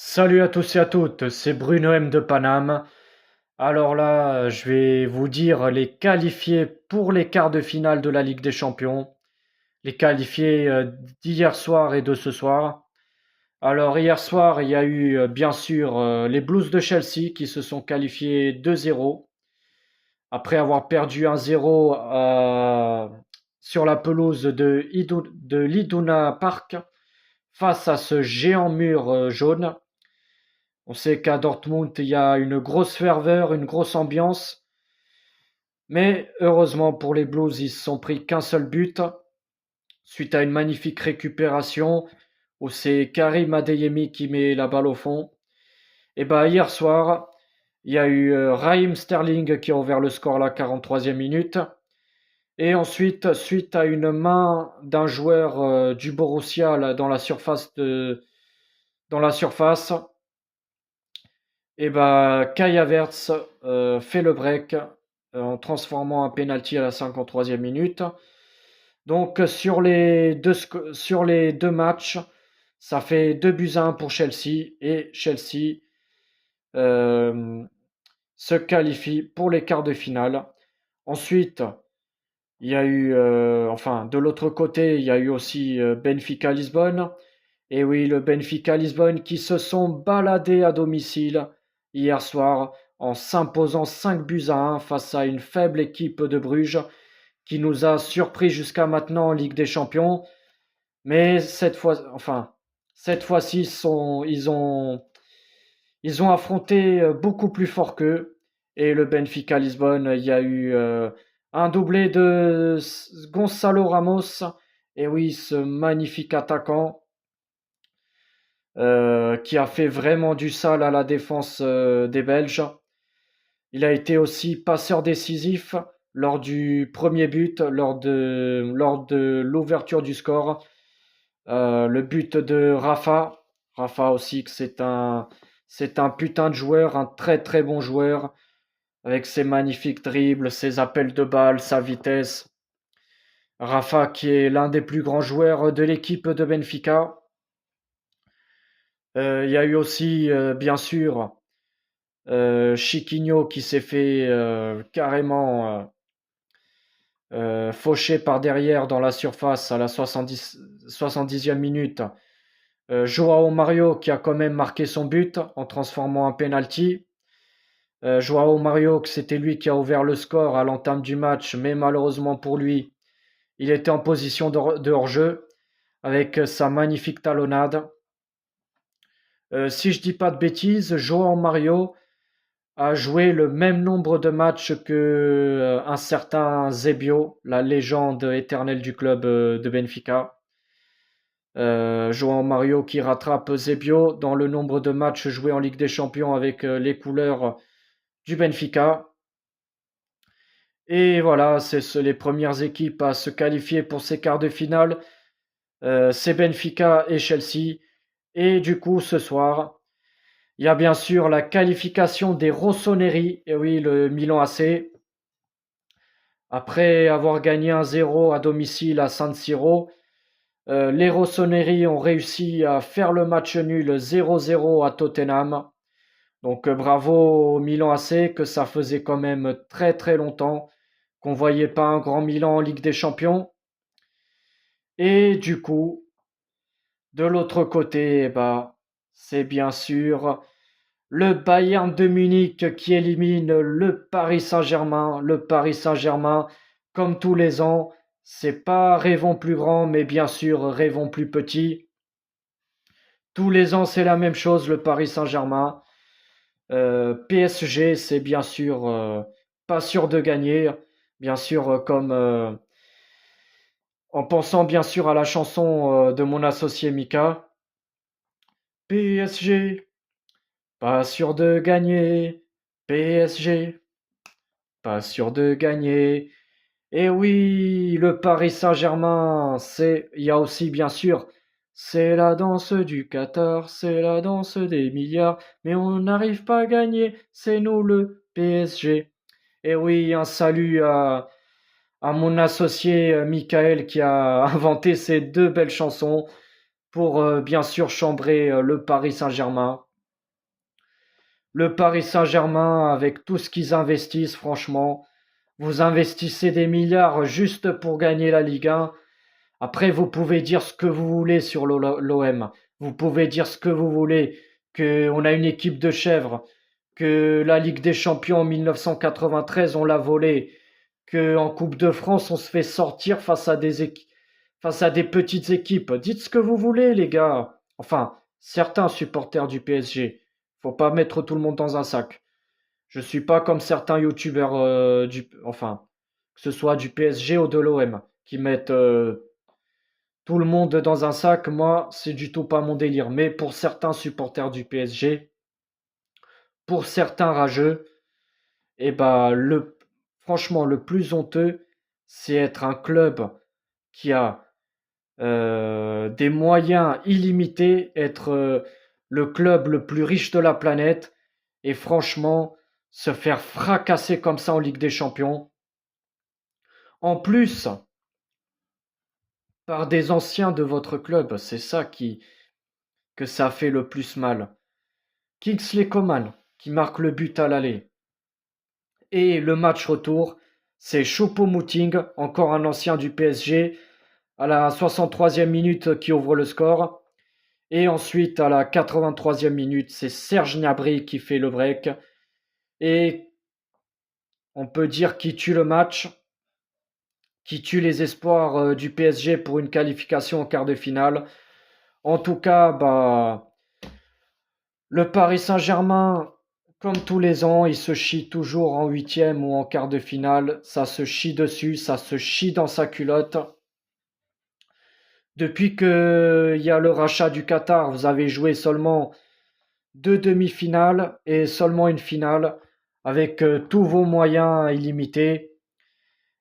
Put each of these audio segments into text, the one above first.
Salut à tous et à toutes, c'est Bruno M de Paname. Alors là, je vais vous dire les qualifiés pour les quarts de finale de la Ligue des Champions. Les qualifiés d'hier soir et de ce soir. Alors hier soir, il y a eu bien sûr les Blues de Chelsea qui se sont qualifiés 2-0 après avoir perdu 1-0 sur la pelouse de l'Iduna Park face à ce géant mur jaune. On sait qu'à Dortmund, il y a une grosse ferveur, une grosse ambiance. Mais heureusement pour les Blues, ils ne se sont pris qu'un seul but suite à une magnifique récupération où c'est Karim Adeyemi qui met la balle au fond. Et bah hier soir, il y a eu Raheem Sterling qui a ouvert le score à la 43e minute. Et ensuite, suite à une main d'un joueur du Borussia là, dans la surface, et bah Kai Havertz fait le break en transformant un penalty à la 53e minute. Donc sur les deux matchs, ça fait 2 buts à 1 pour Chelsea et Chelsea euh, se qualifie pour les quarts de finale. Ensuite, il y a eu, enfin, de l'autre côté, il y a eu aussi Benfica Lisbonne. Et oui, le Benfica Lisbonne qui se sont baladés à domicile hier soir en s'imposant 5 buts à 1 face à une faible équipe de Bruges qui nous a surpris jusqu'à maintenant en Ligue des Champions. Mais cette fois-ci, ils ont affronté beaucoup plus fort qu'eux. Et le Benfica Lisbonne, il y a eu un doublé de Gonçalo Ramos. Et oui, ce magnifique attaquant qui a fait vraiment du sale à la défense des Belges. Il a été aussi passeur décisif lors du premier but, lors de l'ouverture du score. Le but de Rafa. Rafa aussi, que c'est un putain de joueur, un très très bon joueur, avec ses magnifiques dribbles, ses appels de balle, sa vitesse. Rafa qui est l'un des plus grands joueurs de l'équipe de Benfica. Il y a eu aussi, bien sûr, Chiquinho qui s'est fait carrément faucher par derrière dans la surface à la 70e minute. Joao Mario qui a quand même marqué son but en transformant un penalty. Joao Mario, c'était lui qui a ouvert le score à l'entame du match, mais malheureusement pour lui, il était en position de hors-jeu avec sa magnifique talonnade. Si je dis pas de bêtises, Joao Mario a joué le même nombre de matchs que un certain Zebio, la légende éternelle du club de Benfica. João Mario qui rattrape Zebio dans le nombre de matchs joués en Ligue des Champions avec les couleurs du Benfica. Et voilà, c'est les premières équipes à se qualifier pour ces quarts de finale. C'est Benfica et Chelsea. Et du coup, ce soir, il y a bien sûr la qualification des Rossoneri. Et oui, le Milan AC. Après avoir gagné 1-0 à domicile à San Siro, les Rossoneri ont réussi à faire le match nul 0-0 à Tottenham. Donc bravo au Milan AC, que ça faisait quand même très très longtemps qu'on voyait pas un grand Milan en Ligue des Champions. Et du coup, de l'autre côté, bah, c'est bien sûr le Bayern de Munich qui élimine le Paris Saint-Germain. Le Paris Saint-Germain, comme tous les ans, c'est pas rêvons plus grand, mais bien sûr rêvons plus petit. Tous les ans, c'est la même chose, le Paris Saint-Germain. PSG, c'est bien sûr pas sûr de gagner. Bien sûr, en pensant bien sûr à la chanson de mon associé Mika. PSG, pas sûr de gagner. PSG, pas sûr de gagner. Et oui, le Paris Saint-Germain, il y a aussi bien sûr, c'est la danse du Qatar, c'est la danse des milliards, mais on n'arrive pas à gagner, c'est nous le PSG. Et oui, un salut à mon associé Michael qui a inventé ces deux belles chansons pour bien sûr chambrer le Paris Saint-Germain. Le Paris Saint-Germain, avec tout ce qu'ils investissent, franchement, vous investissez des milliards juste pour gagner la Ligue 1. Après, vous pouvez dire ce que vous voulez sur l'OM. Vous pouvez dire ce que vous voulez, qu'on a une équipe de chèvres, que la Ligue des Champions en 1993, on l'a volée, que en Coupe de France, on se fait sortir face à des petites équipes. Dites ce que vous voulez, les gars. Enfin, certains supporters du PSG. Faut pas mettre tout le monde dans un sac. Je suis pas comme certains youtubeurs enfin, que ce soit du PSG ou de l'OM, qui mettent tout le monde dans un sac. Moi, c'est du tout pas mon délire. Mais pour certains supporters du PSG, pour certains rageux, et bah franchement, le plus honteux, c'est être un club qui a des moyens illimités, être le club le plus riche de la planète, et franchement, se faire fracasser comme ça en Ligue des Champions. En plus, par des anciens de votre club, c'est ça que ça fait le plus mal. Kingsley Coman, qui marque le but à l'aller. Et le match retour, c'est Choupo-Moting, encore un ancien du PSG, à la 63e minute qui ouvre le score. Et ensuite, à la 83e minute, c'est Serge Gnabry qui fait le break. Et on peut dire qu'il tue le match, qui tue les espoirs du PSG pour une qualification en quart de finale. En tout cas, bah, le Paris Saint-Germain, comme tous les ans, il se chie toujours en huitième ou en quart de finale. Ça se chie dessus, ça se chie dans sa culotte. Depuis qu'il y a le rachat du Qatar, vous avez joué seulement deux demi-finales et seulement une finale avec tous vos moyens illimités.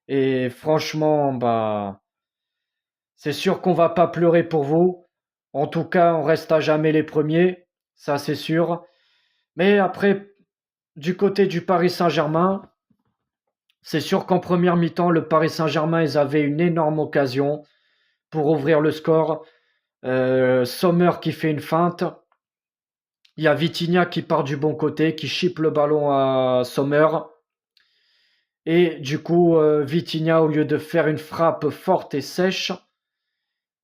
Et franchement, bah, c'est sûr qu'on va pas pleurer pour vous. En tout cas, on reste à jamais les premiers, ça c'est sûr. Mais après, du côté du Paris Saint-Germain, c'est sûr qu'en première mi-temps, le Paris Saint-Germain, ils avaient une énorme occasion pour ouvrir le score. Sommer qui fait une feinte. Il y a Vitinha qui part du bon côté, qui chipe le ballon à Sommer. Et du coup, Vitinha, au lieu de faire une frappe forte et sèche,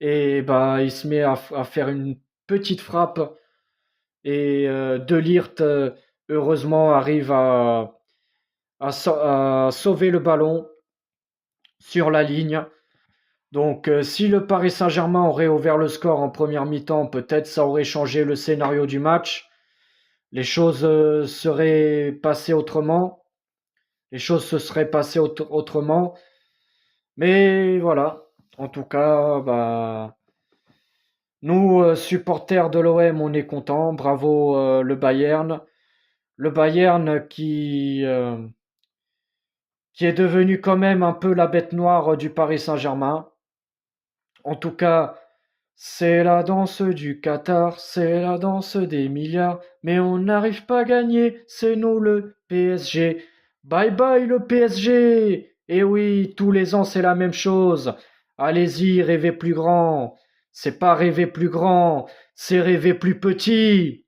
et bah, il se met à faire une petite frappe. Et De Ligt, heureusement, arrive à sauver le ballon sur la ligne. Donc, si le Paris Saint-Germain aurait ouvert le score en première mi-temps, peut-être ça aurait changé le scénario du match. Les choses seraient passées autrement. Les choses se seraient passées autrement. Mais voilà. En tout cas, bah, nous, supporters de l'OM, on est contents. Bravo le Bayern. Le Bayern qui est devenu quand même un peu la bête noire du Paris Saint-Germain. En tout cas, c'est la danse du Qatar, c'est la danse des milliards, mais on n'arrive pas à gagner, c'est nous le PSG. Bye bye le PSG. Et oui, tous les ans c'est la même chose. Allez-y, rêvez plus grand. C'est pas rêver plus grand, c'est rêver plus petit.